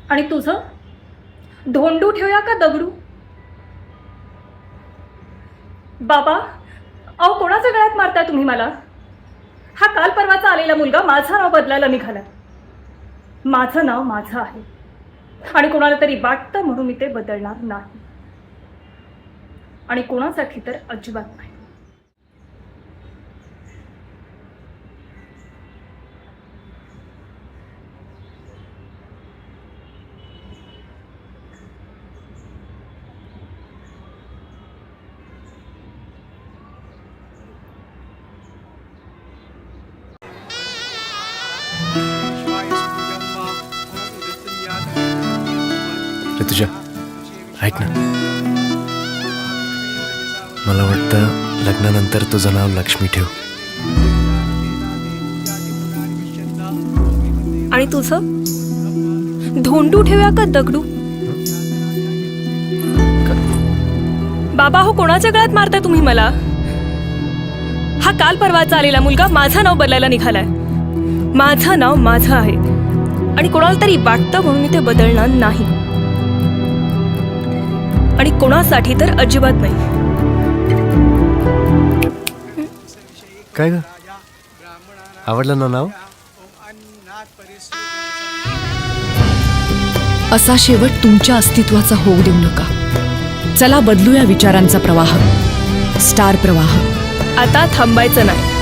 आणि तुझं धोंडू ठेवूया का दगडू? बाबा, अहो कोणाच्या गळ्यात मारताय तुम्ही मला? हा काल परवाचा आलेला मुलगा माझं नाव बदलायला निघाला. माझं नाव माझं आहे आणि कोणाला तरी वाटतं म्हणून मी ते बदलणार नाही. आणि कोणासाठी तर अजिबात नाही. ऋतुजा, ऐक ना, मला वाटतं लग्नानंतर तुझं नाव लक्ष्मी ठेव. आणि तुझं धोंडू ठेवूया का दगडू? बाबा, हो कोणाच्या गळ्यात मारताय तुम्ही मला? हा काल परवाचा आलेला मुलगा माझं नाव बदलायला निघालाय. माझं नाव माझं आहे आणि कोणाला तरी वाटतं म्हणून मी ते बदलणार नाही. आणि कोणासाठी तर अजिबात नाही. काय ग, आवडलं ना नाव? असा शेवट तुमच्या अस्तित्वाचा होऊ देऊ नका. चला बदलूया विचारांचा प्रवाह, स्टार प्रवाह. आता थांबायचं नाही.